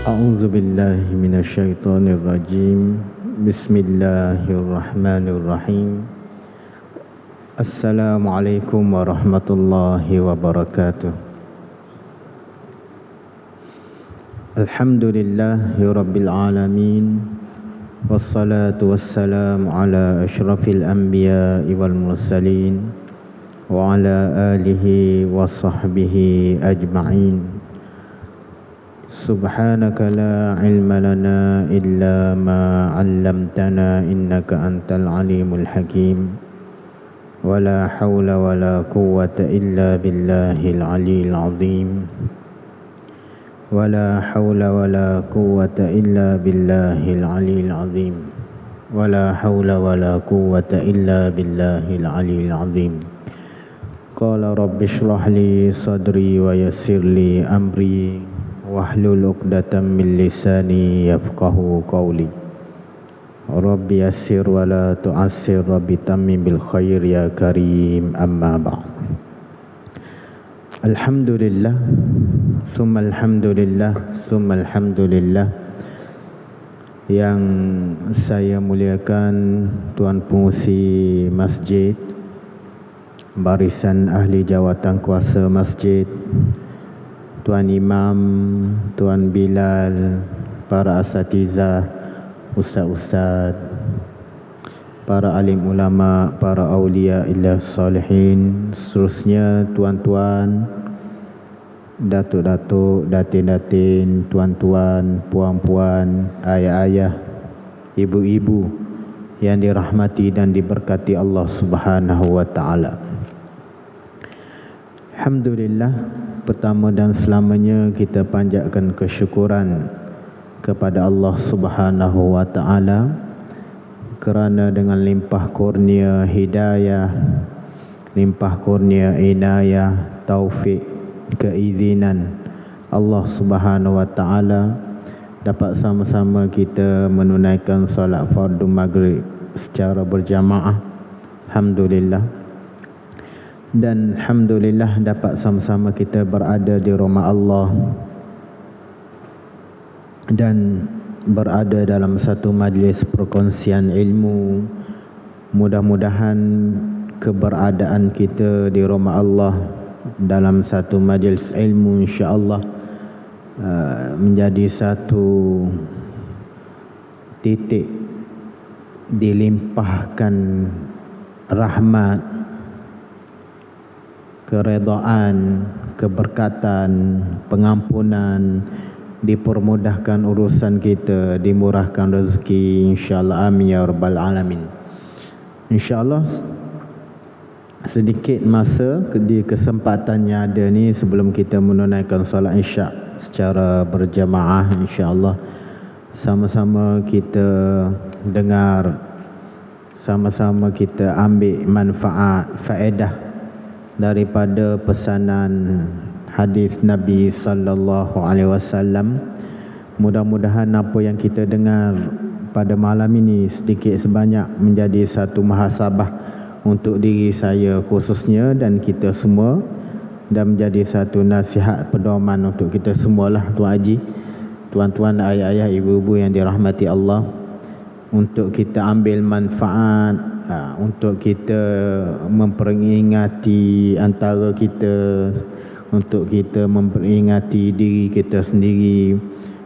A'udzu billahi minasyaitonir rajim. Bismillahirrahmanirrahim. Assalamualaikum warahmatullahi wabarakatuh. Alhamdulillahi rabbil alamin. Wassalatu wassalamu ala asyrafil anbiya'i wal mursalin wa ala alihi wa sahbihi ajma'in. Subhanaka la ilma lana illa ma 'allamtana innaka antal alimul hakim. Wala haula wala quwwata illa billahil aliyil azim. Wala haula wala quwwata illa billahil aliyil azim. Wala haula wala quwwata illa billahil aliyil azim. Qala rabbi shrah li sadri wa yassir li amri wahlul 'uqdatam min lisani yafqahu qawli. Rabbi yassir wa la tu'assir, rabbi tammim bil khair ya karim, amma ba'd. Alhamdulillah, summa alhamdulillah, summa alhamdulillah. Yang saya muliakan Tuan Pengurusi Masjid, barisan ahli jawatan kuasa masjid, Tuan Imam, Tuan Bilal, para asatizah, ustaz-ustaz, para alim ulama, para awliya illah salihin, seterusnya tuan-tuan, datuk-datuk, datin-datin, tuan-tuan, puan-puan, ayah-ayah, ibu-ibu yang dirahmati dan diberkati Allah Subhanahu wa taala. Alhamdulillah, pertama dan selamanya kita panjatkan kesyukuran kepada Allah Subhanahu wa taala kerana dengan limpah kurnia hidayah, limpah kurnia inayah, taufik, keizinan Allah Subhanahu wa taala dapat sama-sama kita menunaikan solat fardu maghrib secara berjamaah. Alhamdulillah. Dan alhamdulillah dapat sama-sama kita berada di rumah Allah dan berada dalam satu majlis perkongsian ilmu. Mudah-mudahan keberadaan kita di rumah Allah dalam satu majlis ilmu insya-Allah menjadi satu titik dilimpahkan rahmat, keredaan, keberkatan, pengampunan, dipermudahkan urusan kita, dimurahkan rezeki insya-Allah, amin ya rabbal alamin. Insya-Allah sedikit masa di kesempatan yang ada ni sebelum kita menunaikan solat Isyak secara berjamaah, insya-Allah sama-sama kita dengar, sama-sama kita ambil manfaat, faedah daripada pesanan hadis Nabi sallallahu alaihi wasallam. Mudah-mudahan apa yang kita dengar pada malam ini sedikit sebanyak menjadi satu muhasabah untuk diri saya khususnya dan kita semua, dan menjadi satu nasihat pedoman untuk kita semualah, Tuan Haji, tuan-tuan, ayah-ayah, ibu-ibu yang dirahmati Allah, untuk kita ambil manfaat, untuk kita memperingati antara kita, untuk kita memperingati diri kita sendiri,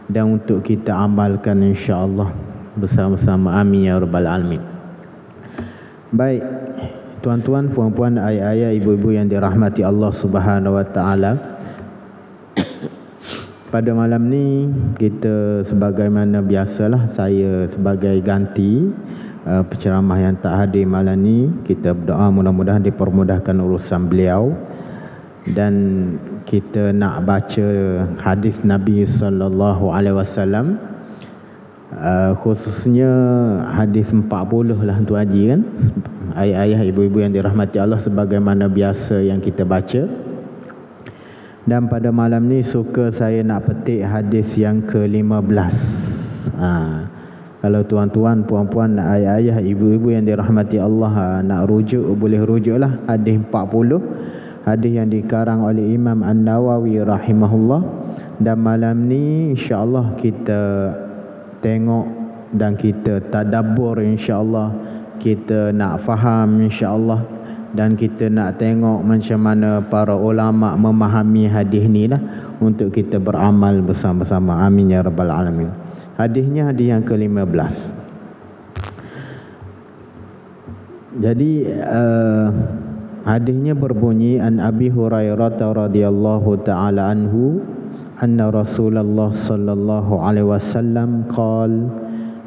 dan untuk kita amalkan insya-Allah bersama-sama, amin ya rabbal alamin. Baik, tuan-tuan, puan-puan, ayah-ayah, ibu-ibu yang dirahmati Allah Subhanahu wa taala. Pada malam ni kita sebagaimana biasalah, saya sebagai ganti penceramah yang tak hadir malam ni, kita berdoa mudah-mudahan dipermudahkan urusan beliau, dan kita nak baca hadis Nabi sallallahu alaihi wasallam, khususnya hadis 40 lah Tuan Haji kan, ayah-ayah, ibu-ibu yang dirahmati Allah, sebagaimana biasa yang kita baca. Dan pada malam ni suka saya nak petik hadis yang ke-15. Kalau tuan-tuan, puan-puan, ayah-ayah, ibu-ibu yang dirahmati Allah nak rujuk, boleh rujuklah hadis 40. hadis yang dikarang oleh Imam An-Nawawi rahimahullah. Dan malam ni insya-Allah kita tengok dan kita tadabbur, insya-Allah kita nak faham, insya-Allah, dan kita nak tengok macam mana para ulama memahami hadis ni lah, untuk kita beramal bersama-sama. Amin ya rabbal alamin. Hadisnya hadis yang ke-15. Jadi hadisnya berbunyi, an Abi Hurairah radhiyallahu taala anhu anna Rasulullah sallallahu alaihi wasallam qala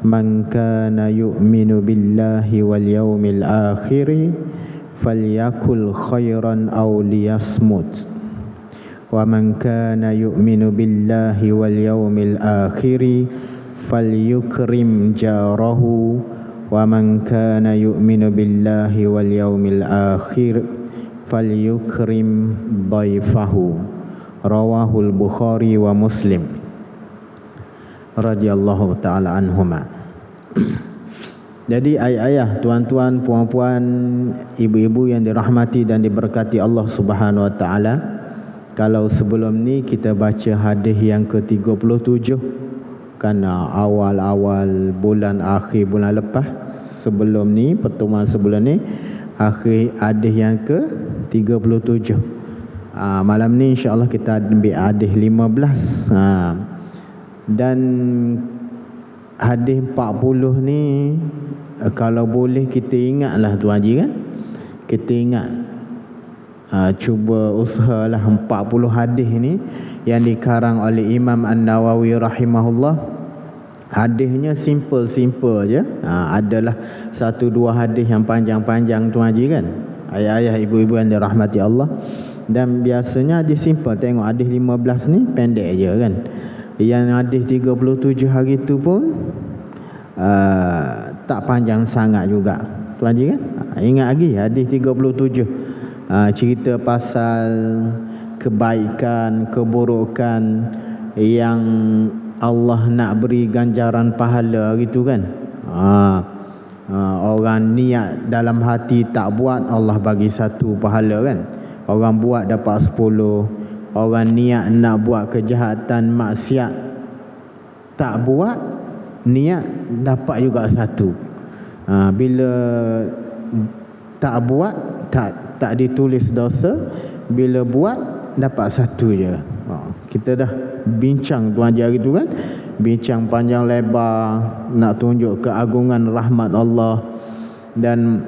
man kana yu'minu billahi wal yawmil akhir falyakul khairan aw liyasmut wa man kana yu'minu billahi wal yawmil akhir falyukrim jarahu wa man kana yu'minu billahi wal yawmil akhir falyukrim dhaifahu. Rawahul Bukhari wa Muslim radhiyallahu taala anhuma. Jadi ayah-ayah, tuan-tuan, puan-puan, ibu-ibu yang dirahmati dan diberkati Allah Subhanahu wa taala, kalau sebelum ni kita baca hadis yang ke-37 kan, awal-awal bulan, akhir bulan lepas, sebelum ni, pertemuan sebelum ni, akhir hadis yang ke-37. Malam ni insya-Allah kita ambil hadis 15. Dan hadis 40 ni kalau boleh kita ingatlah Tuan Haji kan. Kita ingat, cuba usahalah 40 hadis ni yang dikarang oleh Imam An-Nawawi rahimahullah. Hadisnya simple-simple je. Adalah 1-2 hadis yang panjang-panjang Tuan Haji kan. Ayah-ayah, ibu-ibu yang dirahmati Allah. Dan biasanya hadis simple. Tengok hadis 15 ni pendek je kan. Yang hadis 37 hari tu pun tak panjang sangat juga Tuan Haji kan. Ingat lagi hadis 37, cerita pasal kebaikan, keburukan yang Allah nak beri ganjaran pahala gitu kan. Orang niat dalam hati tak buat, Allah bagi 1 pahala kan. Orang buat dapat 10. Orang niat nak buat kejahatan, maksiat, tak buat, niat dapat juga 1. Bila tak buat, tak ditulis dosa. Bila buat, dapat 1 je. Kita dah bincang Tuan Haji hari tu kan. Bincang panjang lebar, nak tunjuk keagungan rahmat Allah dan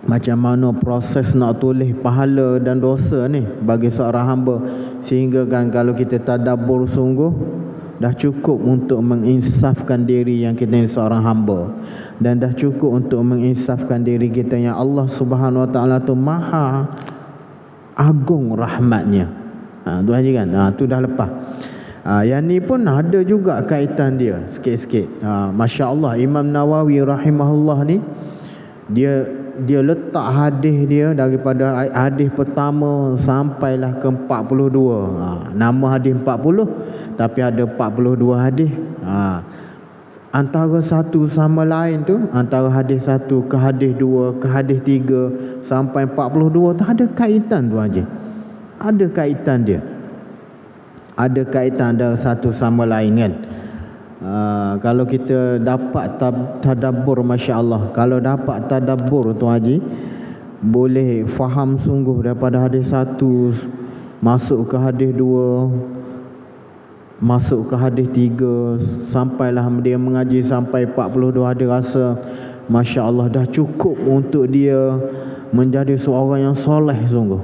macam mana proses nak tulis pahala dan dosa ni bagi seorang hamba. Sehingga kan kalau kita tadabbur sungguh, dah cukup untuk menginsafkan diri yang kita ni seorang hamba, dan dah cukup untuk menginsafkan diri kita yang Allah Subhanahu wa taala tu maha agung rahmatnya. Tuan Haji kan, tu dah lepas. Yang ni pun ada juga kaitan dia sikit-sikit. Masya Allah, Imam Nawawi rahimahullah ni, dia letak hadis dia daripada hadis pertama sampailah ke 42. Nama hadis 40 tapi ada 42 hadis. Antara satu sama lain tu, antara hadis 1 ke hadis 2 ke hadis 3 sampai 42 tu ada kaitan Tuan Haji. Ada kaitan dia. Ada kaitan ada satu sama lain kan. Kalau kita dapat tadabbur, Masya Allah, kalau dapat tadabbur Tuan Haji, boleh faham sungguh daripada hadis 1 masuk ke hadis 2, masuk ke hadis 3, sampailah dia mengaji sampai 42 hadis. Rasa Masya Allah dah cukup untuk dia menjadi seorang yang soleh sungguh,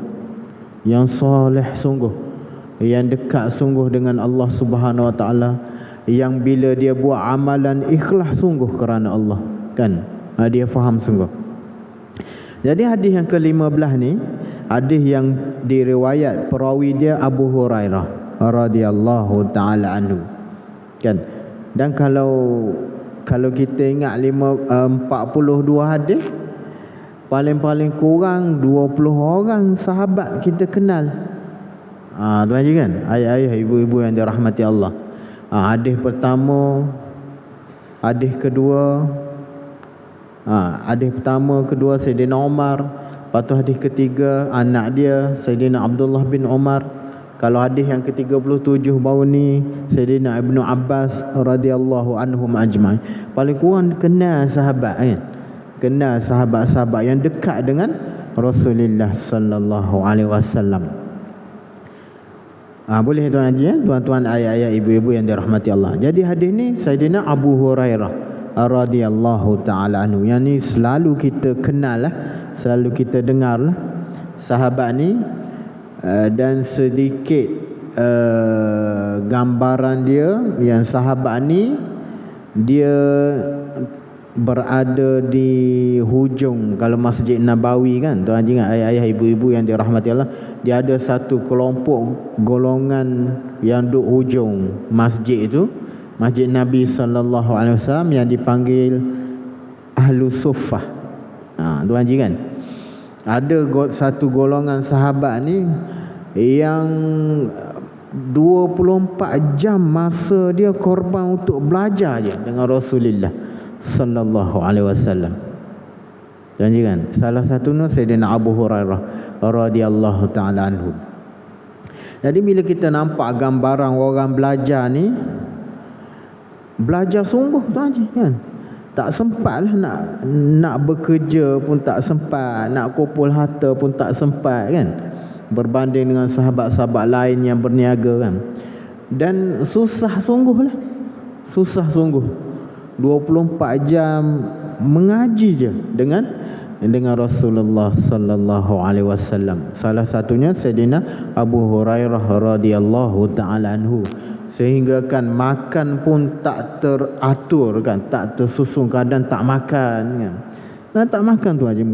yang soleh sungguh, yang dekat sungguh dengan Allah Subhanahu wa taala, yang bila dia buat amalan ikhlas sungguh kerana Allah kan. Dia faham sungguh. Jadi hadis yang ke-15 ni, hadis yang diriwayat perawi dia Abu Hurairah radhiyallahu taala anhu kan. Dan kalau kita ingat 42 hadis, paling-paling kurang 20 orang sahabat kita kenal. Tuan Haji kan, ayah-ayah, ibu-ibu yang dirahmati Allah. Hadis pertama, hadis kedua, hadis pertama, kedua Sayyidina Umar, Lepas tu hadis ketiga anak dia Sayyidina Abdullah bin Umar. Kalau hadis yang ke-37 baru ni Sayyidina Ibnu Abbas radhiyallahu anhum ajma'in. Paling kurang kenal sahabat kan. Kenal sahabat-sahabat yang dekat dengan Rasulullah sallallahu alaihi wasallam. Boleh tuan haji ya, tuan-tuan ayah-ayah ibu-ibu yang dirahmati Allah. Jadi hadis ni Sayyidina Abu Hurairah radhiyallahu taala anhu. Yang ni selalu kita kenal lah, selalu kita dengar lah sahabat ni. Dan sedikit gambaran dia, yang sahabat ni dia berada di hujung, kalau Masjid Nabawi kan tuan haji ingat ayah-ayah ibu-ibu yang dirahmati Allah, dia ada satu kelompok golongan yang duduk hujung masjid itu, Masjid Nabi sallallahu alaihi wasallam, yang dipanggil Ahlus Suffah. Tuan haji kan, ada satu golongan sahabat ni yang 24 jam masa dia korban untuk belajar je dengan Rasulullah sallallahu alaihi wasallam. Janji kan, salah satu tu Sayyidina Abu Hurairah radhiyallahu taala anhu. Jadi bila kita nampak gambaran orang belajar ni, belajar sungguh tuan haji kan, tak sempat lah nak bekerja pun tak sempat, nak kumpul harta pun tak sempat kan, berbanding dengan sahabat-sahabat lain yang berniaga kan. Dan susah sungguh lah, susah sungguh 24 jam mengaji je dengan Rasulullah sallallahu alaihi wasallam. Salah satunya Sayyidina Abu Hurairah radhiyallahu taala anhu. Sehingga kan makan pun tak teratur kan, tak tersusun, kadang tak makan kan. Tak makan tu aja.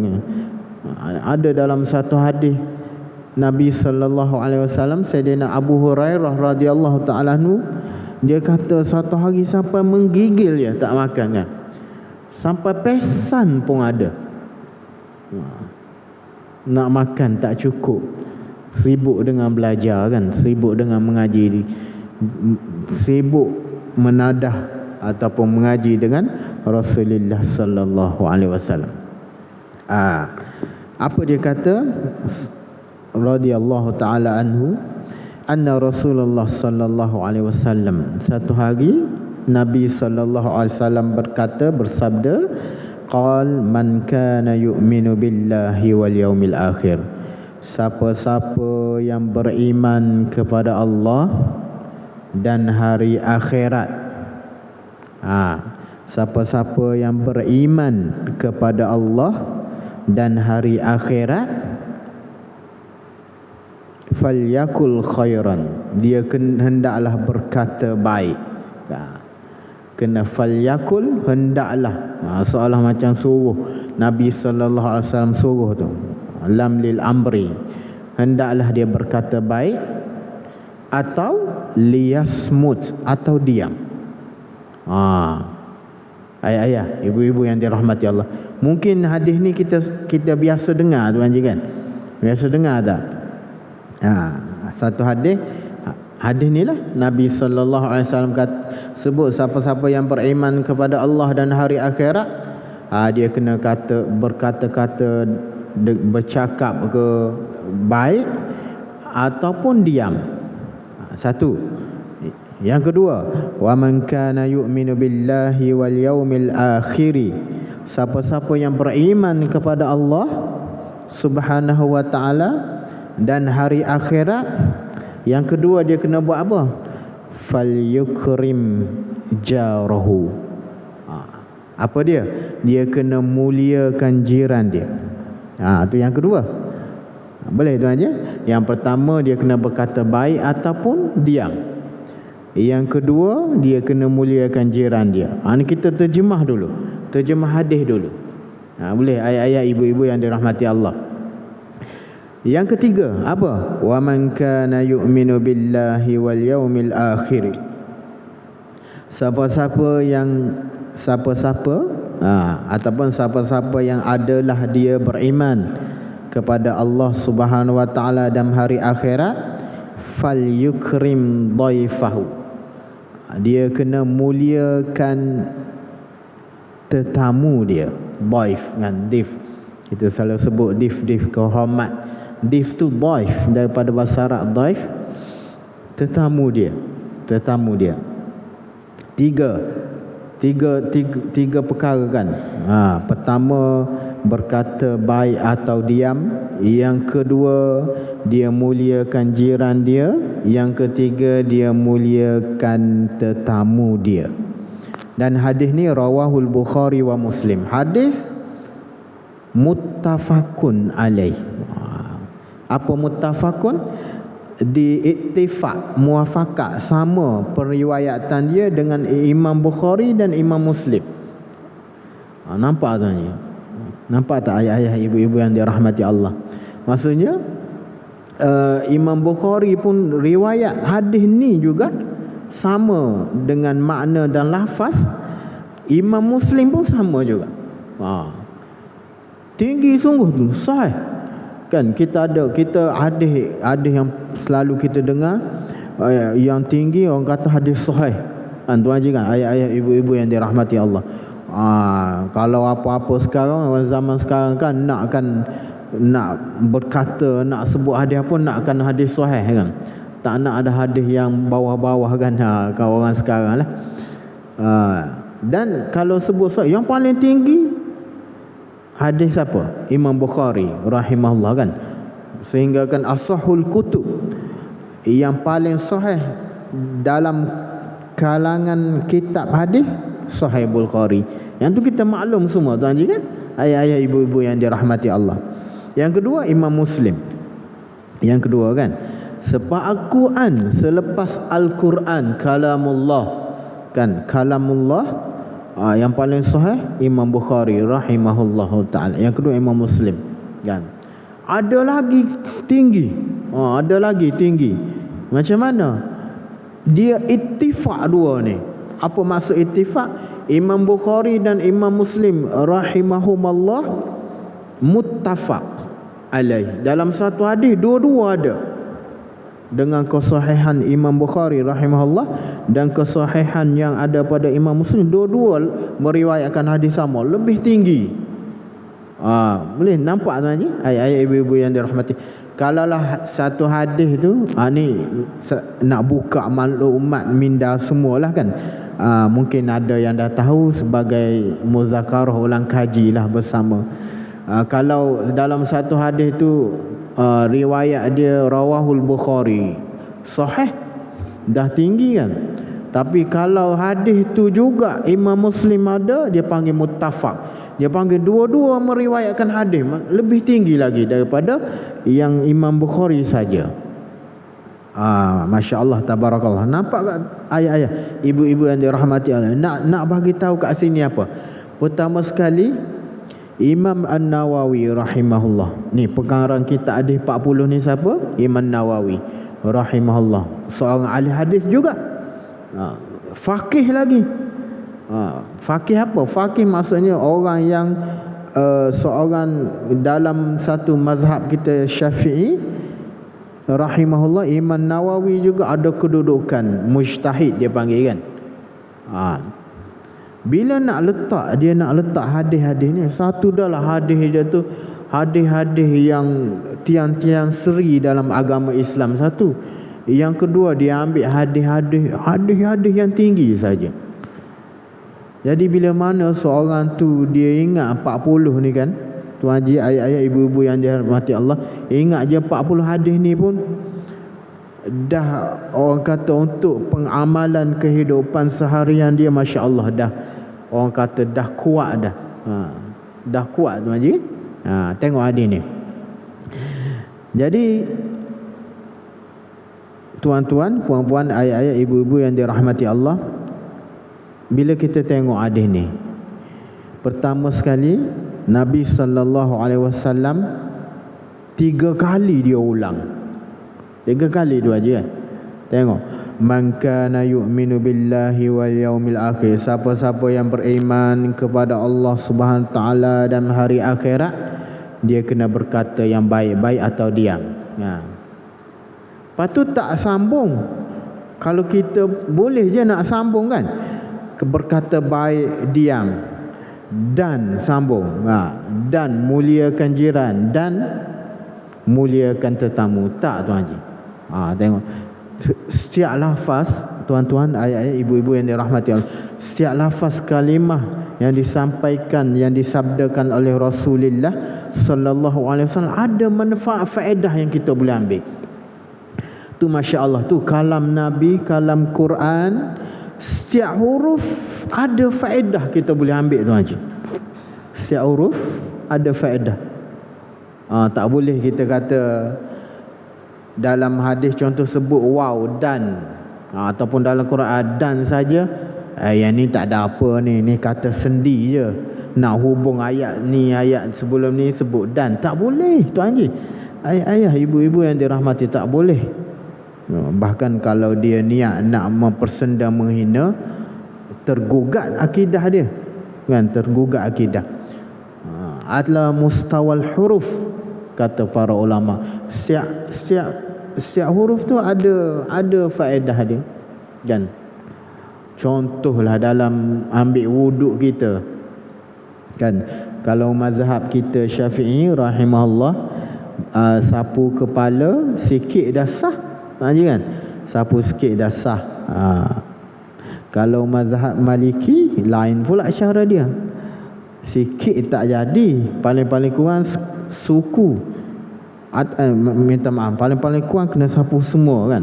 Ada dalam satu hadis Nabi sallallahu alaihi wasallam, Sayyidina Abu Hurairah radhiyallahu taala anhu, dia kata satu hari sampai menggigil dia tak makan kan. Sampai pesan pun ada. Nak makan tak cukup. Sibuk dengan belajar kan, sibuk dengan mengaji, sibuk menadah ataupun mengaji dengan Rasulullah sallallahu alaihi wasallam. Apa dia kata radhiyallahu taala anhu, anna Rasulullah sallallahu alaihi wasallam, satu hari Nabi sallallahu alaihi wasallam bersabda, qal man kana yu'minu billahi wal yaumil akhir, siapa-siapa yang beriman kepada Allah dan hari akhirat. Siapa-siapa yang beriman kepada Allah dan hari akhirat, falyakul khairan, dia hendaklah berkata baik. Kena falyakul, hendaklah. Seolah macam suruh, Nabi sallallahu alaihi wasallam suruh tu, lam lil amri, hendaklah dia berkata baik, atau liyasmut, atau diam. Ayah-ayah, ibu-ibu yang dirahmati Allah, mungkin hadis ni kita biasa dengar tuan je kan, biasa dengar tak? Satu hadis ni lah Nabi sallallahu alaihi wasallam sebut siapa-siapa yang beriman kepada Allah dan hari akhirat, dia kena berkata-kata, bercakap ke baik ataupun diam. Satu. Yang kedua, wa man kana yu'minu billahi wal yaumil akhir, siapa-siapa yang beriman kepada Allah Subhanahu wa taala dan hari akhirat, yang kedua dia kena buat apa? Falyukrim jarahu. Apa dia? Dia kena muliakan jiran dia. Itu yang kedua. Boleh tuan je. Yang pertama dia kena berkata baik ataupun diam. Yang kedua dia kena muliakan jiran dia. Ini kita terjemah dulu. Terjemah hadis dulu. Boleh ayat-ayat ibu-ibu yang dirahmati Allah. Yang ketiga apa? Wa man kana yu'minu billahi wal yaumil akhir. Siapa-siapa ataupun siapa-siapa yang adalah dia beriman kepada Allah Subhanahu wa taala dan hari akhirat, falyukrim dhaifahu. Dia kena muliakan tetamu dia. Dhaif dengan dif. Kita selalu sebut dif kehormat. Dif tu dhaif, daripada bahasa Arab dhaif, tetamu dia. Tiga perkara kan. Pertama, berkata baik atau diam. Yang kedua, dia muliakan jiran dia. Yang ketiga, dia muliakan tetamu dia. Dan hadis ni rawahul Bukhari wa Muslim. Hadis muttafaqun alaih. Apa muttafaqun? Diiktifak, muafakat, sama periwayatan dia dengan Imam Bukhari dan Imam Muslim. Nampak tak ni? Nampak tak ayah-ayah, ibu-ibu yang dirahmati Allah? Maksudnya Imam Bukhari pun riwayat hadis ni juga sama dengan makna dan lafaz. Imam Muslim pun sama juga. Tinggi sungguh tu, sahih. Kan kita hadis yang selalu kita dengar yang tinggi, orang kata hadis sahih. Kan tuan haji kan, ayah-ayah, ibu-ibu yang dirahmati Allah. Kalau apa-apa sekarang, zaman sekarang kan nak berkata, nak sebut hadis pun nakkan hadis sahih kan. Tak nak ada hadis yang bawah-bawah kan, kalau orang sekarang lah. Dan kalau sebut sahih, yang paling tinggi hadis siapa? Imam Bukhari rahimahullah kan. Sehingga kan asahul kutub, yang paling sahih dalam kalangan kitab hadis, Sahih Bukhari. Yang tu kita maklum semua tuan haji kan, ayah-ayah, ibu-ibu yang dirahmati Allah. Yang kedua, Imam Muslim. Yang kedua kan, Al-Quran selepas Al-Quran kalamullah kan, kalamullah. Yang paling sahih Imam Bukhari rahimahullahu ta'ala. Yang kedua Imam Muslim kan. Ada lagi tinggi. Ada lagi tinggi. Macam mana? Dia ittifaq dua ni. Apa maksud ittifaq? Imam Bukhari dan Imam Muslim rahimahumullah muttafaq alaih. Dalam satu hadis dua-dua ada. Dengan kesahihan Imam Bukhari rahimahullah dan kesahihan yang ada pada Imam Muslim, dua-dua meriwayatkan hadis sama, lebih tinggi. Boleh nampak tuan haji, ayah-ayah, ibu-ibu yang dirahmati. Kalaulah satu hadis tu ni nak buka maklumat minda semualah kan. Mungkin ada yang dah tahu sebagai muzakarah, ulang kaji lah bersama. Kalau dalam satu hadis tu riwayat dia rawahul Bukhari, sahih, dah tinggi kan. Tapi kalau hadis tu juga Imam Muslim ada, dia panggil muttafaq. Dia panggil dua-dua meriwayatkan hadis, lebih tinggi lagi daripada yang Imam Bukhari saja. Masya Allah, tabarakallah. Nampak tak ayah-ayah, ibu-ibu yang dirahmati Allah? Nak bagi tahu kat sini apa? Pertama sekali, Imam An-Nawawi rahimahullah. Ni pengarang kita hadis 40 ni siapa? Imam Nawawi rahimahullah. Seorang ahli hadis juga. Faqih lagi. Faqih apa? Faqih maksudnya orang yang seorang dalam satu mazhab kita Syafi'i rahimahullah. Imam Nawawi juga ada kedudukan mujtahid, dia panggil kan. Bila nak letak hadis-hadis ni, satu dah lah hadis dia tu hadis-hadis yang tiang-tiang seri dalam agama Islam satu. Yang kedua, dia ambil hadis-hadis yang tinggi saja. Jadi bila mana seorang tu dia ingat 40 ni kan, tuan haji, ayah-ayah, ibu-ibu yang dirahmati Allah, ingat je 40 hadis ni pun dah, orang kata untuk pengamalan kehidupan seharian dia, Masya Allah, dah, orang kata dah kuat dah. Dah kuat tuan haji. Tengok hadis ni. Jadi tuan-tuan, puan-puan, ayah-ayah, ibu-ibu yang dirahmati Allah, bila kita tengok hadis ni, pertama sekali Nabi SAW 3 kali dia ulang. 3 kali tu aja kan. Tengok, man kana yu'minu billahi wal yaumil akhir, siapa-siapa yang beriman kepada Allah Subhanahu wa taala dan hari akhirat, dia kena berkata yang baik-baik atau diam. Lepas tu tak sambung. Kalau kita boleh je nak sambung kan, berkata baik, diam. dan sambung, dan muliakan jiran dan muliakan tetamu. Tak Tuan Haji? Tengok setiap lafaz tuan-tuan, ayat-ayat, ibu-ibu yang dirahmati Allah, setiap lafaz kalimah yang disampaikan, yang disabdakan oleh Rasulullah sallallahu alaihi wasallam ada manfaat faedah yang kita boleh ambil. Tu masya-Allah, tu kalam Nabi, kalam Quran, setiap huruf ada faedah kita boleh ambil Tuan Haji. Setiap huruf ada faedah. Tak boleh kita kata dalam hadis contoh sebut waw dan, ataupun dalam Quran dan saja, yang ni tak ada apa ni kata sendi je, nak hubung ayat ni ayat sebelum ni sebut dan. Tak boleh Tuan Haji. Ayah, ibu-ibu yang dirahmati, tak boleh. Bahkan kalau dia niat nak mempersenda, menghina, tergugat akidah dia, kan, tergugat akidah. Adalah mustawal huruf, kata para ulama. Setiap huruf tu ada faedah dia, kan. Contohlah dalam ambil wuduk kita, kan, kalau mazhab kita Syafi'i rahimahullah, sapu kepala sikit dah sah, kan, sapu sikit dah sah. Kalau mazhab Maliki lain pula cara dia, sikit tak jadi, paling-paling kurang suku, minta maaf, paling-paling kurang kena sapu semua, kan,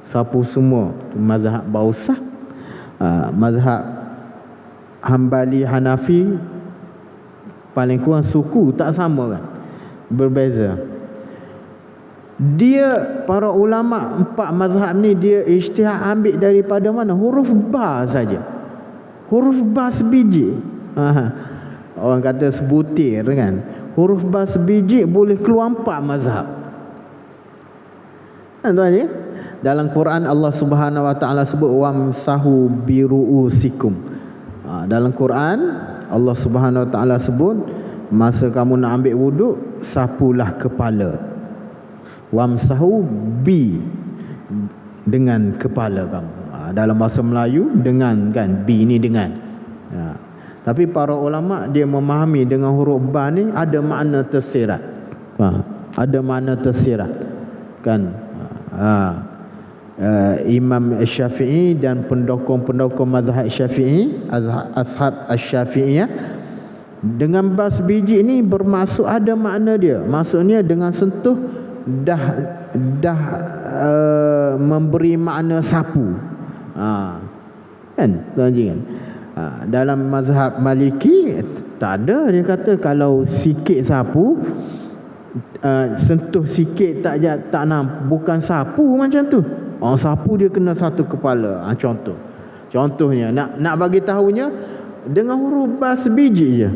sapu semua. Mazhab Bausah. Mazhab Hambali, Hanafi, paling kurang suku tak sama, kan, berbeza. Dia, para ulama empat mazhab ni, dia ijtihad ambil daripada mana? Huruf ba saja, huruf ba sebiji. Orang kata sebutir, kan, huruf ba sebiji boleh keluar empat mazhab. Tuan je, dalam Quran Allah Subhanahu wa taala sebut wamsahu biruusikum. Dalam Quran Allah Subhanahu wa taala sebut masa kamu nak ambil wuduk, sapulah kepala. Wamsahu bi, dengan kepala kamu. Dalam bahasa Melayu dengan, kan, bi ni dengan. Tapi para ulama dia memahami dengan huruf ba ni ada makna tersirat. Ada makna tersirat, kan. Imam Syafi'i dan pendokong-pendokong mazhab Syafi'i, ashab Asy-Syafi'iyah, dengan bas biji ni bermaksud ada makna dia. Maksudnya dengan sentuh dah memberi makna sapu. Kan Tuan Haji, kan. Dalam mazhab Maliki tak ada, dia kata kalau sikit sapu, sentuh sikit tak nak, bukan sapu macam tu. Sapu dia kena satu kepala. Contohnya nak bagi tahunya dengan huruf bas biji je.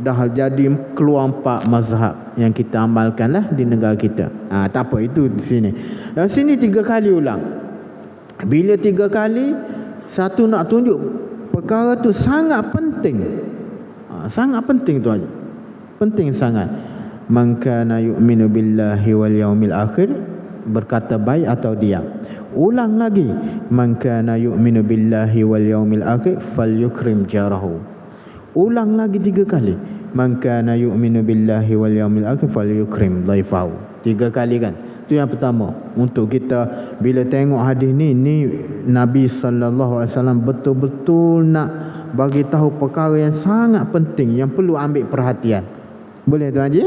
Dah jadi keluar empat mazhab yang kita amalkanlah di negara kita. Tak apa, itu di sini. Dan sini 3 kali ulang. Bila 3 kali, satu nak tunjuk perkara tu sangat penting. Sangat penting tu aja. Penting sangat. Man kana yu'minu billahi wal yaumil akhir, berkata baik atau diam. Ulang lagi, man kana yu'minu billahi wal yaumil akhir falyukrim jarahu. Ulang lagi 3 kali, man kana yu'minu billahi wal yaumil akhir falyukrim dhaifahu. 3 kali, kan. Itu yang pertama. Untuk kita bila tengok hadis ni Nabi sallallahu alaihi wasallam betul-betul nak bagi tahu perkara yang sangat penting yang perlu ambil perhatian. Boleh Tuan Haji?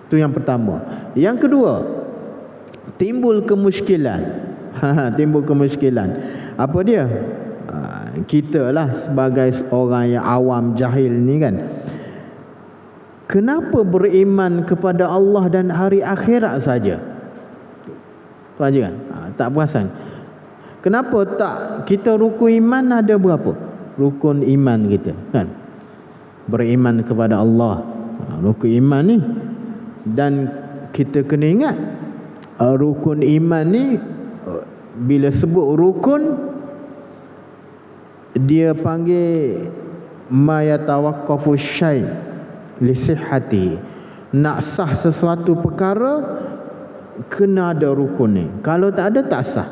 Itu yang pertama. Yang kedua, timbul kemusykilan. Timbul kemusykilan. Apa dia? Kita lah sebagai orang yang awam, jahil ni, kan, kenapa beriman kepada Allah dan hari akhirat saja? Tuan Haji, kan, tak perasan. Kenapa tak kita rukun iman ada berapa? Rukun iman kita, kan, beriman kepada Allah, rukun iman ni. Dan kita kena ingat rukun iman ni, bila sebut rukun, dia panggil ma yatawaqqafu syai' li sihhati. Nak sah sesuatu perkara kena ada rukun ni. Kalau tak ada, tak sah,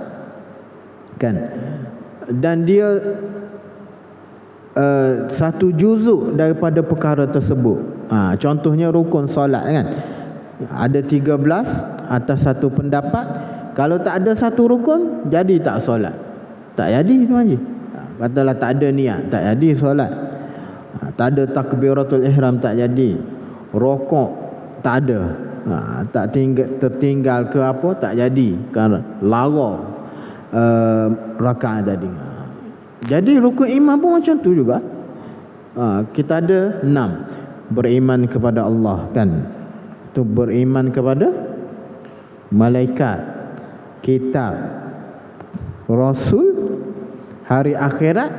kan. Dan dia satu juzuk daripada perkara tersebut. Contohnya rukun solat kan, ada 13 atas satu pendapat. Kalau tak ada satu rukun, jadi tak solat. Tak jadi tu Haji. Katalah tak ada niat, tak jadi solat. Tak ada takbiratul ihram, tak jadi. Rokok tak ada, tak tertinggal ke apa, tak jadi, kerana lara rakaat tadi. Jadi rukun iman pun macam tu juga. Kita ada 6. Beriman kepada Allah kan, tu beriman kepada malaikat, kitab, rasul, hari akhirat,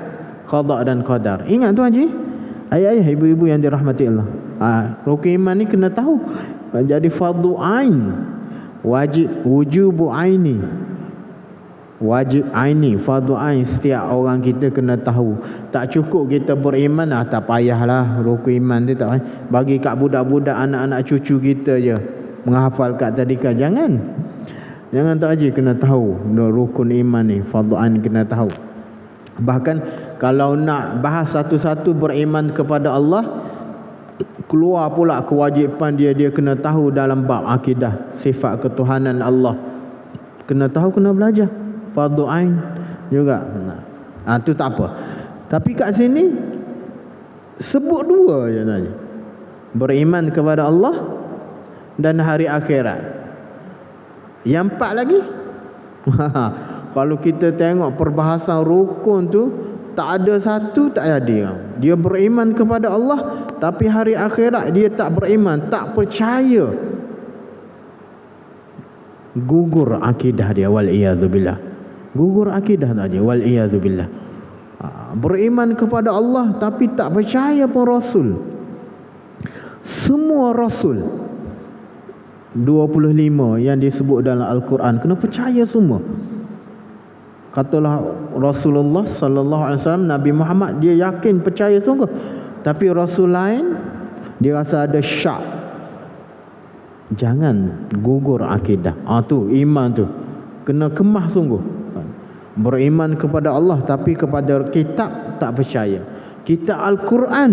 qada dan qadar. Ingat tu Haji, ayah-ayah, ibu-ibu yang dirahmati Allah. Rukun iman ni kena tahu. Jadi fardu ain, wajib, wujubu aini, wajib aini, fardu ain. Setiap orang kita kena tahu. Tak cukup kita beriman, tak payahlah rukun iman dia tak payah. Bagi kat budak-budak, anak-anak cucu kita je menghafal kat tadika. Jangan tak Haji, kena tahu rukun iman ni, fardu ain kena tahu. Bahkan kalau nak bahas satu-satu beriman kepada Allah, keluar pula kewajipan dia kena tahu dalam bab akidah, sifat ketuhanan Allah. Kena tahu, kena belajar. Fardu ain juga. Tu tak apa. Tapi kat sini sebut 2 je tadi. Beriman kepada Allah dan hari akhirat. Yang 4 lagi kalau kita tengok perbahasan rukun tu, tak ada satu tak jadi. Dia beriman kepada Allah, tapi hari akhirat dia tak beriman, tak percaya. Gugur akidah dia, wal iyadzubillah. Gugur akidah tadi, wal iyadzubillah. Beriman kepada Allah tapi tak percaya pun Rasul. Semua Rasul 25 yang disebut dalam Al-Quran kena percaya semua. Katalah Rasulullah sallallahu alaihi wasallam, Nabi Muhammad, dia yakin percaya sungguh. Tapi Rasul lain dia rasa ada syak. Jangan gugur akidah. Tu iman tu kena kemah sungguh. Beriman kepada Allah tapi kepada kitab tak percaya. Kitab Al-Quran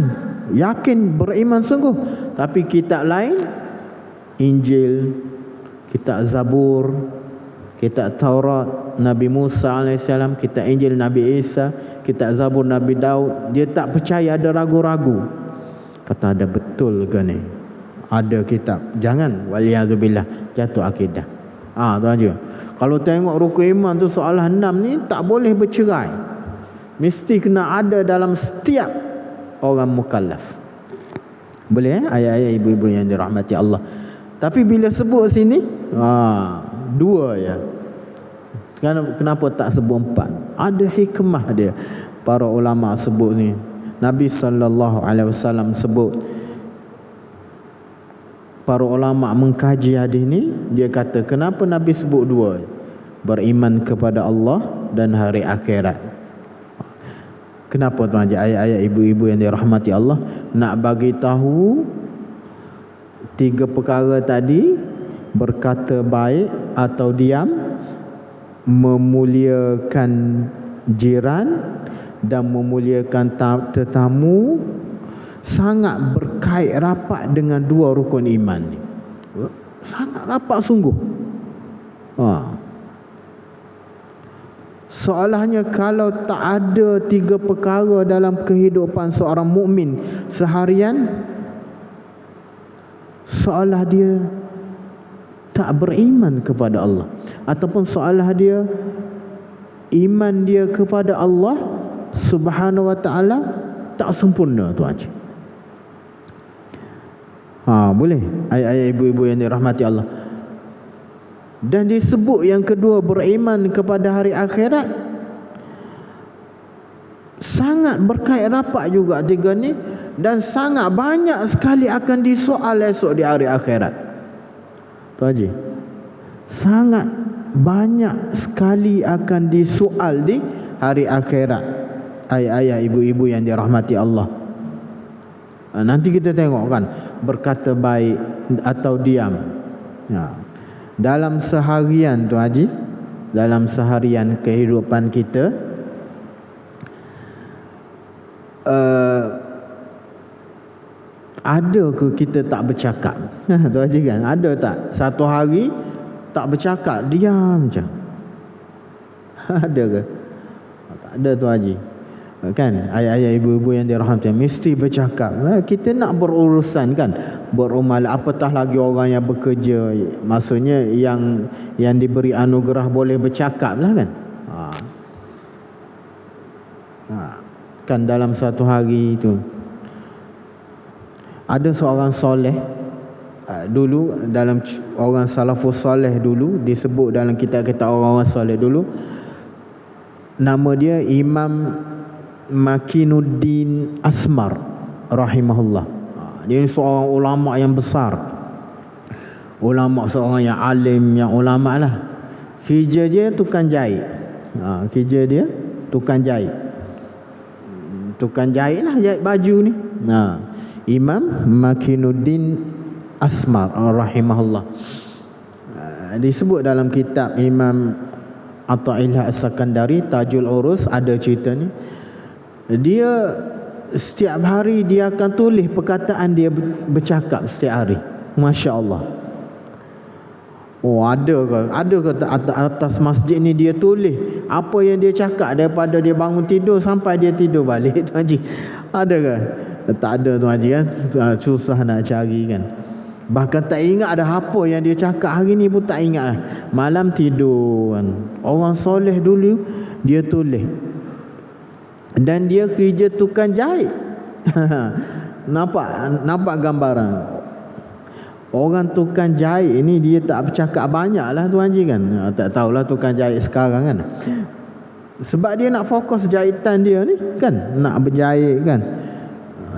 yakin beriman sungguh, tapi kitab lain, Injil, kitab Zabur, kitab Taurat Nabi Musa AS, kitab Injil Nabi Isa, kitab Zabur Nabi Daud, dia tak percaya, ada ragu-ragu. Kata ada betul ke ni? Ada kitab. Jangan, waliyazubillah, jatuh akidah. Tu aja. Kalau tengok rukun iman tu soalan 6 ni tak boleh bercerai. Mesti kena ada dalam setiap orang mukallaf. Boleh ayah-ayah, ibu-ibu yang dirahmati Allah. Tapi bila sebut sini 2 ya. Kenapa tak sebut 4? Ada hikmah dia. Para ulama sebut ni. Nabi SAW sebut. Para ulama mengkaji hadis ni, dia kata kenapa Nabi sebut 2? Beriman kepada Allah dan hari akhirat. Kenapa tuan ayah-ayah, ibu-ibu yang dirahmati Allah, nak bagi tahu 3 perkara tadi: berkata baik atau diam, memuliakan jiran dan memuliakan tetamu, sangat berkait rapat dengan 2 rukun iman ni. Sangat rapat sungguh. Soalannya, kalau tak ada 3 perkara dalam kehidupan seorang mukmin seharian, seolah dia tak beriman kepada Allah, ataupun seolah dia iman dia kepada Allah Subhanahu wa ta'ala tak sempurna tu aja. Boleh ayah-ayah, ibu-ibu yang dirahmati Allah. Dan disebut yang kedua, beriman kepada hari akhirat, sangat berkait rapat juga 3 ni, dan sangat banyak sekali akan disoal esok di hari akhirat. Tu Haji, sangat banyak sekali akan disoal di hari akhirat. Ayah-ayah, ibu-ibu yang dirahmati Allah. Nanti kita tengok kan, berkata baik atau diam. Dalam seharian tu Haji, dalam seharian kehidupan kita, ada ke kita tak bercakap? Tu Haji kan, ada tak satu hari tak bercakap, diam je? Ada ke? Tak ada tu Haji. Kan ayah-ayah ibu-ibu yang dirahmati mesti bercakap. Kita nak berurusan kan, berumal, apatah lagi orang yang bekerja, maksudnya yang diberi anugerah boleh bercakap lah kan. Kan dalam satu hari itu ada seorang soleh dulu, dalam orang salafus soleh dulu, disebut dalam kitab-kitab orang-orang soleh dulu, nama dia Imam Makinuddin Asmar rahimahullah. Dia seorang ulama yang besar, ulama, seorang yang alim, yang ulama lah. Kerja dia tukang jahit. Kerja dia tukang jahit. Tukang jahit lah, jahit baju ni. Imam Makinuddin Asmar rahimahullah. Disebut dalam kitab Imam Atha'illah As-Sakandari, Tajul Urus, ada cerita ni. Dia setiap hari dia akan tulis perkataan dia bercakap setiap hari. Masya Allah. Ada ke atas masjid ni dia tulis apa yang dia cakap daripada dia bangun tidur sampai dia tidur balik, Tuan Haji? Ada ke? Tak ada, Tuan Haji kan. Susah nak cari kan. Bahkan tak ingat ada apa yang dia cakap hari ni pun tak ingat. Malam tidur kan. Orang soleh dulu dia tulis. Dan dia kerja tukang jahit. Nampak gambaran. Orang tukang jahit ini dia tak bercakap banyak lah, Tuan Haji kan. Tak tahulah tukang jahit sekarang kan. Sebab dia nak fokus jahitan dia ni kan, nak berjahit kan.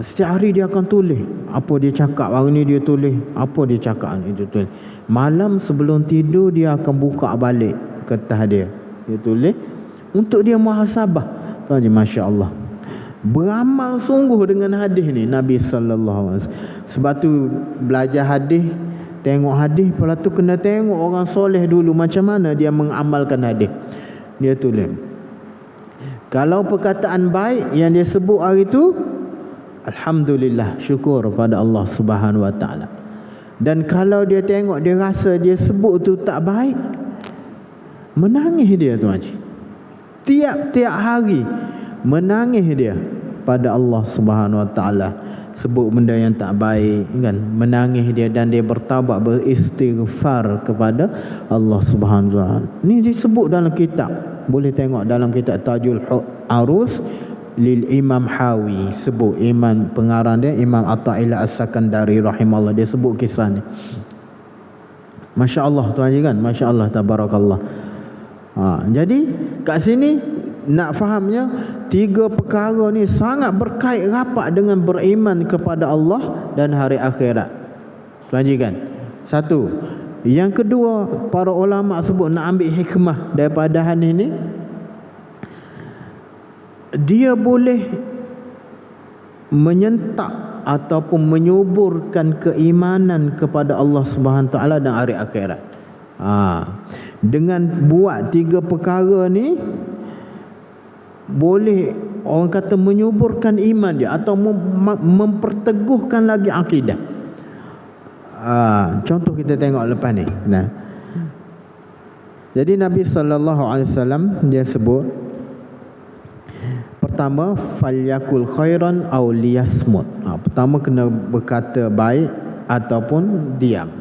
Setiap hari dia akan tulis apa dia cakap hari ni, dia tulis apa dia cakap ni, dia tulis. Malam sebelum tidur dia akan buka balik kertas dia tulis untuk dia muhasabah. Tuan Haji, Masya Allah, beramal sungguh dengan hadis ni Nabi sallallahu alaihi wasallam. Sebab tu belajar hadis, tengok hadis, lepas tu kena tengok orang soleh dulu macam mana dia mengamalkan hadis. Dia tulis kalau perkataan baik yang dia sebut hari tu, alhamdulillah, syukur pada Allah Subhanahu wa taala. Dan kalau dia tengok, dia rasa dia sebut tu tak baik, menangis dia, Tuan Haji. Tiap-tiap hari menangis dia pada Allah Subhanahu wa taala, sebut benda yang tak baik kan, menangis dia dan dia bertaubat, beristighfar kepada Allah Subhanahu wa taala. Ni disebut dalam kitab, boleh tengok dalam kitab Tajul Arus lil Imam Hawi, sebut imam pengarang dia Imam Atha'illah As-Sakandari rahimahullah, dia sebut kisah ni. Masya Allah, Tuan Haji kan, Masya Allah, tabarakallah. Jadi kat sini nak fahamnya, tiga perkara ni sangat berkait rapat dengan beriman kepada Allah dan hari akhirat, Tuan Haji kan. Satu. Yang kedua, para ulama sebut nak ambil hikmah daripada hadis ni, dia boleh menyentak ataupun menyuburkan keimanan kepada Allah Subhanahu taala dan hari akhirat. Dengan buat tiga perkara ni boleh orang kata menyuburkan iman dia atau memperteguhkan lagi akidah. Contoh kita tengok lepas ni. Jadi Nabi sallallahu alaihi wasallam dia sebut, pertama, falyakul khairan aw liyasmut. Pertama kena berkata baik ataupun diam.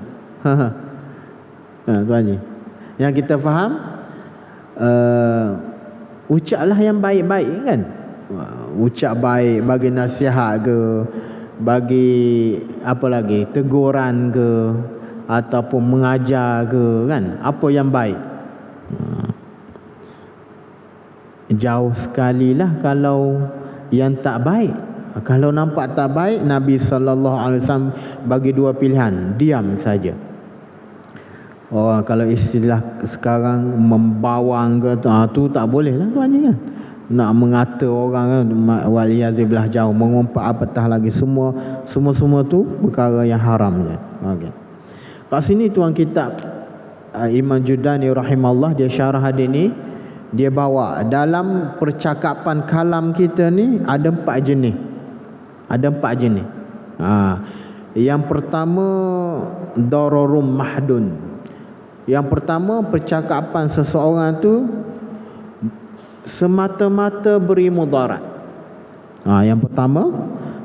Tuan Haji, yang kita faham, ucaplah yang baik-baik kan. Ucap baik, bagi nasihat ke, bagi apa lagi, teguran ke, ataupun mengajar ke kan, apa yang baik. Jauh sekali lah kalau yang tak baik. Kalau nampak tak baik, Nabi SAW bagi dua pilihan, diam saja. Kalau istilah sekarang membawang ke tu tak boleh lah, Tuan Haji kan. Nak mengata orang kan, waliyazibillah, jauh, mengumpat, apatah lagi, semua tu perkara yang haram je. Okay. Kat sini tuan kitab Imam Judani rahimahullah, dia syarah hadis ni, dia bawa dalam percakapan kalam kita ni ada 4 jenis. Ada 4 jenis. Yang pertama dararum mahdun. Yang pertama percakapan seseorang tu semata-mata beri mudarat. Yang pertama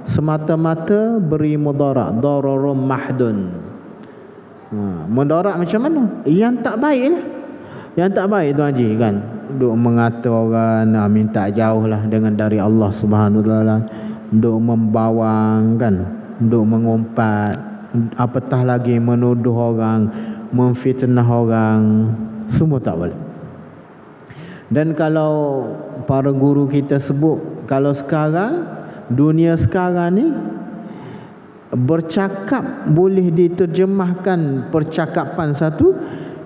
semata-mata beri mudarat, dararum mahdun. Mudarat macam mana? Yang tak baik lah. Yang tak baik Tuan Haji kan, duk mengata orang, minta jauh lah dengan dari Allah Subhanahu Wa Taala, duk membawang kan, duk mengumpat, apatah lagi menuduh orang, memfitnah orang, semua tak boleh. Dan kalau para guru kita sebut, kalau sekarang dunia sekarang ni bercakap boleh diterjemahkan percakapan satu,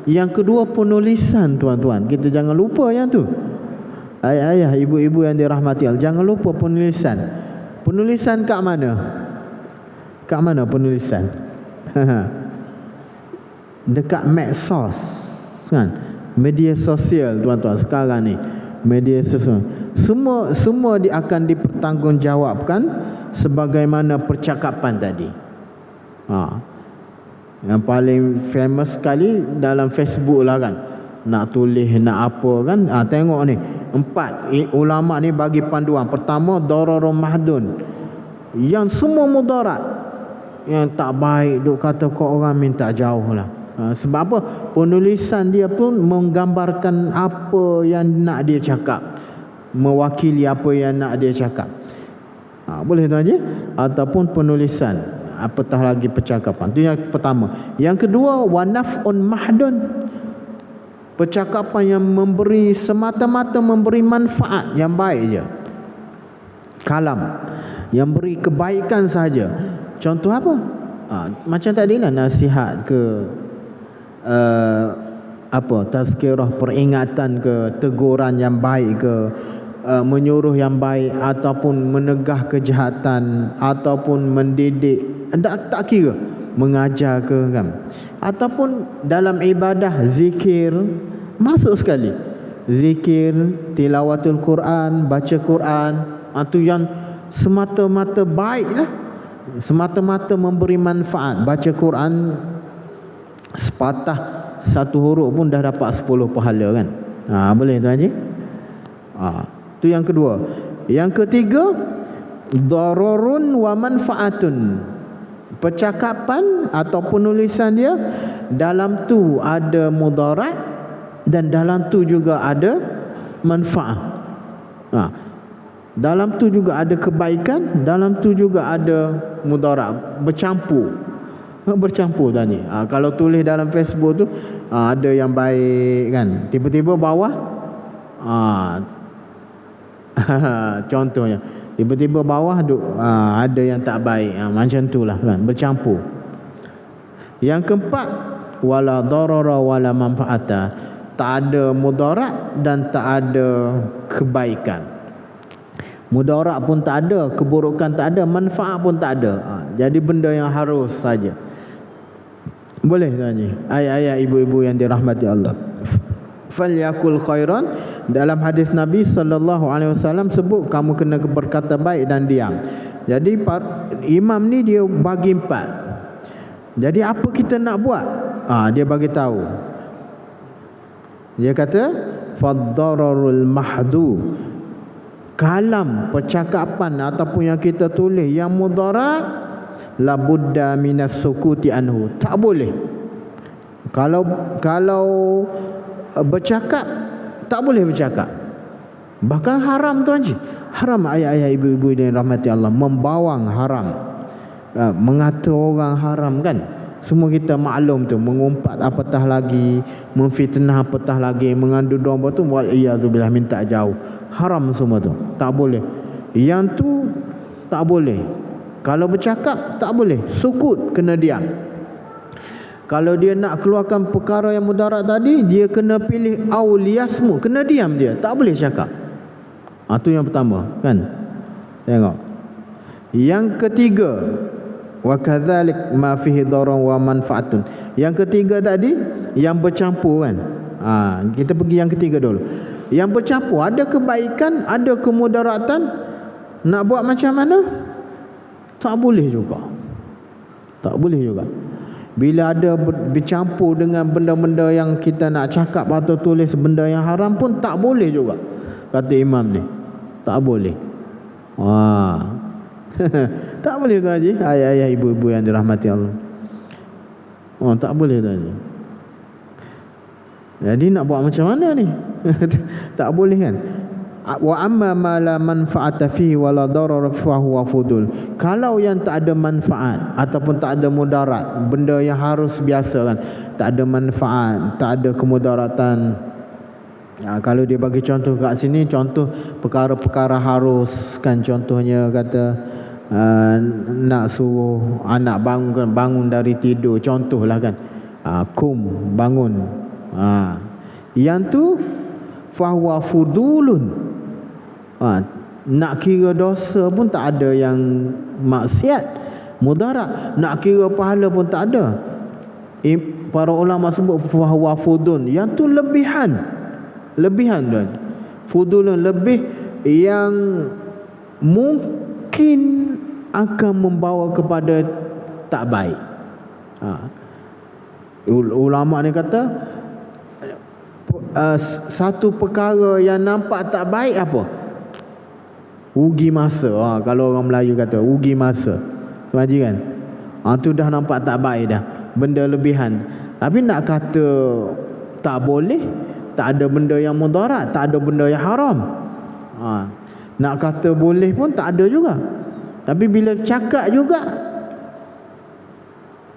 yang kedua penulisan tuan-tuan. Kita jangan lupa yang tu. Ayah-ayah, ibu-ibu yang dirahmati Allah, jangan lupa penulisan. Penulisan kat mana? Kat mana penulisan? Dekat medsos kan, media sosial tuan-tuan sekarang ni, media sosial. Semua dia akan dipertanggungjawabkan sebagaimana percakapan tadi. Yang paling famous sekali dalam Facebook lah kan, nak tulis nak apa kan, tengok ni 4 ulama ni bagi panduan. Pertama dararum mahdun, yang semua mudarat, yang tak baik duk kata kau orang minta jauh lah. Sebab apa? Penulisan dia pun menggambarkan apa yang nak dia cakap, mewakili apa yang nak dia cakap. Boleh tuan je. Ataupun penulisan, apatah lagi percakapan. Itu yang pertama. Yang kedua wanaf'un mahdun, percakapan yang memberi, semata-mata memberi manfaat yang baik je. Kalam yang beri kebaikan saja. Contoh apa? Macam tadilah nasihat ke, tazkirah, peringatan ke, teguran yang baik ke, menyuruh yang baik, ataupun menegah kejahatan, ataupun mendidik, tak kira mengajar ke kan, ataupun dalam ibadah zikir, masuk sekali zikir, tilawatul Quran, baca Quran, itu yang semata-mata baik lah, semata-mata memberi manfaat. Baca Quran sepatah satu huruf pun dah dapat 10 pahala kan. Boleh tuan Haji? Itu yang kedua. Yang ketiga dararun wa manfaatun, percakapan atau penulisan dia dalam tu ada mudarat dan dalam tu juga ada manfaat. Dalam tu juga ada kebaikan, dalam tu juga ada mudarat, bercampur. Bercampur tadi. Kalau tulis dalam Facebook tu ada yang baik kan, tiba-tiba bawah contohnya tiba-tiba bawah ada yang tak baik, macam itulah kan, bercampur. Yang keempat wala darara wala manfaata, tak ada mudarat dan tak ada kebaikan. Mudarat pun tak ada, keburukan tak ada, manfaat pun tak ada. Jadi benda yang harus saja. Boleh tuan Haji? Ayah-ayah, ibu-ibu yang dirahmati Allah, falyakul khairan, dalam hadis Nabi SAW sebut kamu kena berkata baik dan diam. Jadi imam ni dia bagi 4. Jadi apa kita nak buat? Dia bagi tahu. Dia kata faddararul mahdu, kalam, percakapan ataupun yang kita tulis yang mudarat, la budda minas sukuti anhu, tak boleh. Kalau bercakap, tak boleh bercakap. Bahkan haram tuan Haji. Haram, ayah-ayah, ibu-ibu yang rahmati Allah, membawang haram, mengata orang haram kan. Semua kita maklum tu, mengumpat apatah lagi, memfitnah apatah lagi, mengandung domba tu, wal-iyazubillah, minta jauh. Haram semua tu, tak boleh. Yang tu tak boleh. Kalau bercakap tak boleh, sukut, kena diam. Kalau dia nak keluarkan perkara yang mudarat tadi, dia kena pilih auliyasmu, kena diam dia, tak boleh cakap. Itu yang pertama kan. Tengok. Yang ketiga, wa kadzalik ma fihi dararun wa manfaatun. Yang ketiga tadi yang bercampur kan. Kita pergi yang ketiga dulu. Yang bercampur, ada kebaikan, ada kemudaratan. Nak buat macam mana? Tak boleh juga. Tak boleh juga. Bila ada bercampur dengan benda-benda yang kita nak cakap atau tulis benda yang haram pun tak boleh juga. Kata imam ni, tak boleh. Tak boleh tu Haji. Ayah-ayah, ibu-ibu yang dirahmati Allah. Tak boleh tu Haji. Jadi nak buat macam mana ni? Tak boleh kan? Wa amma ma la manfa'ata fihi wa la darar fa huwa fudul. Kalau yang tak ada manfaat ataupun tak ada mudarat, benda yang harus biasa kan, tak ada manfaat, tak ada kemudaratan. Kalau dia bagi contoh kat sini, contoh perkara-perkara harus kan, contohnya kata nak suruh anak bangun dari tidur, contohlah kan, bangun. Yang tu fahuwa fudulun. Nak kira dosa pun tak ada yang maksiat, mudarat. Nak kira pahala pun tak ada. Para ulama sebut fahuwa fudun. Yang tu lebihan tuan. Fudulun, lebih yang mungkin akan membawa kepada tak baik. Ulama ni kata satu perkara yang nampak tak baik apa? Rugi masa. Kalau orang Melayu kata rugi masa. Tu Haji kan? Tu dah nampak tak baik dah. Benda lebihan. Tapi nak kata tak boleh, tak ada benda yang mudarat, tak ada benda yang haram. Nak kata boleh pun tak ada juga. Tapi bila cakap juga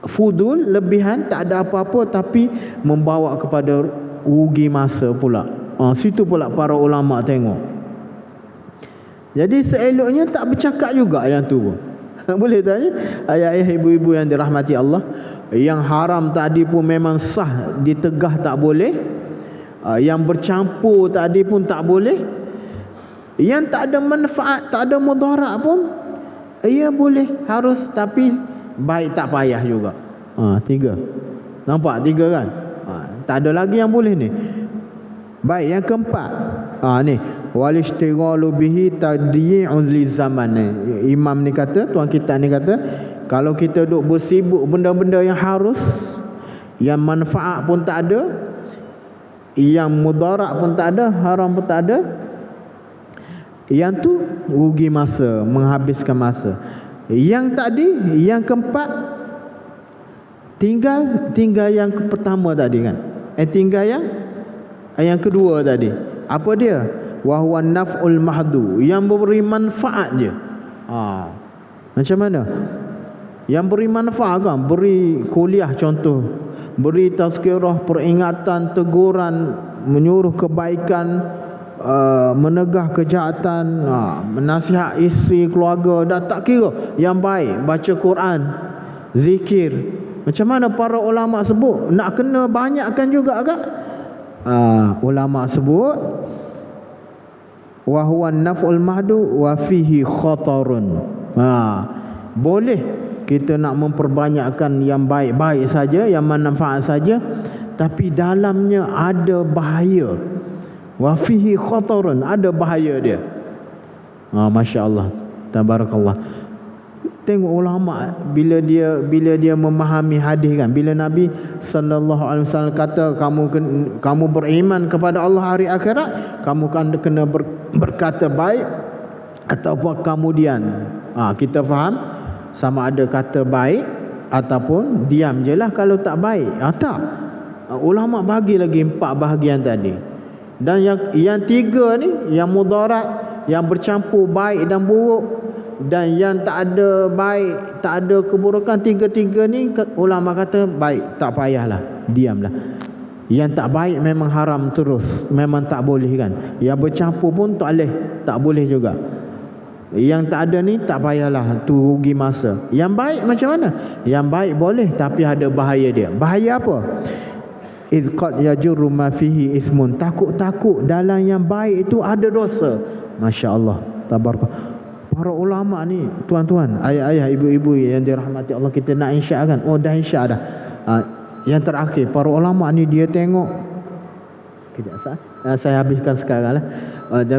fudul, lebihan, tak ada apa-apa tapi membawa kepada rugi masa pula. Situ pula para ulama tengok. Jadi seeloknya tak bercakap juga yang tu pun. Boleh tanya ayah-ayah, ibu-ibu yang dirahmati Allah. Yang haram tadi pun memang sah ditegah tak boleh. Yang bercampur tadi pun tak boleh. Yang tak ada manfaat, tak ada mudarat pun ia boleh, harus, tapi baik tak payah juga. 3. Nampak 3 kan? Tak ada lagi yang boleh ni. Baik, yang keempat. Ni wal ishtighalu bihi tadyi'un li zaman. Imam ni kata, tuan kita ni kata, kalau kita duk bersibuk benda-benda yang harus, yang manfaat pun tak ada, yang mudarat pun tak ada, haram pun tak ada, yang tu rugi masa, menghabiskan masa. Yang tadi, yang keempat, tinggal yang pertama tadi kan. Tinggal yang kedua tadi. Apa dia? Wa huwa naf'ul mahdu, yang memberi manfaat je. Macam mana? Yang beri manfaat kan, beri kuliah contoh, beri tazkirah, peringatan, teguran, menyuruh kebaikan, menegah kejahatan, menasihat isteri, keluarga, dah tak kira yang baik, baca Quran, zikir. Macam mana para ulama sebut? Nak kena banyakkan juga kan? Ulama sebut wa huwa naf'ul mahdu wa fihi khatarun. Boleh kita nak memperbanyakkan yang baik-baik saja, yang manfaat saja, tapi dalamnya ada bahaya. Wa fihi khatarun, ada bahaya dia. Masya-Allah, tabarakallah. Tengok ulama bila dia memahami hadis kan, bila Nabi sallallahu alaihi wasallam kata kamu beriman kepada Allah hari akhirat, kamu kan kena berkata baik ataupun kemudian. Kita faham sama ada kata baik ataupun diam je lah kalau tak baik. Tak. Ulama bagi lagi 4 bahagian tadi. Dan yang 3 ni, yang mudarat, yang bercampur baik dan buruk, dan yang tak ada baik, tak ada keburukan, 3 ni ulama kata baik, tak payahlah, diamlah. Yang tak baik memang haram terus, memang tak boleh kan. Yang bercampur pun tak boleh juga. Yang tak ada ni tak payahlah, tu rugi masa. Yang baik macam mana? Yang baik boleh, tapi ada bahaya dia. Bahaya apa? Iz qad yajurru ma fihi ismun. Takut-takut dalam yang baik itu ada dosa. Masya-Allah, tabarakallah. Para ulama ni, tuan-tuan, ayah-ayah, ibu-ibu yang dirahmati Allah, kita nak insya' kan? Dah insya' dah. Yang terakhir, para ulama ni dia tengok Kejap saya habiskan sekarang lah.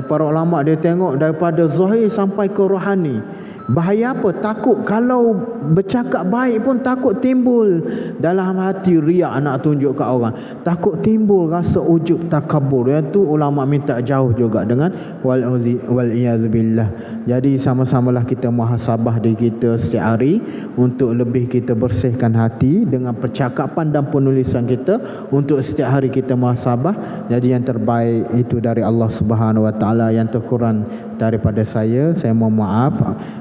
Para ulama dia tengok daripada zahir sampai ke rohani. Bahaya apa? Takut kalau bercakap baik pun takut timbul dalam hati riak nak tunjuk kat orang. Takut timbul rasa ujub takabur. Yang tu ulama minta jauh juga dengan wal iyadzubillah. Jadi sama-samalah kita muhasabah diri kita setiap hari untuk lebih kita bersihkan hati dengan percakapan dan penulisan kita untuk setiap hari kita muhasabah. Jadi yang terbaik itu dari Allah Subhanahu wa taala, yang terkurang daripada saya mohon maaf.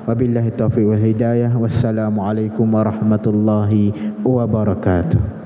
Wabillahi taufiq wal hidayah. Wassalamualaikum warahmatullahi wabarakatuh.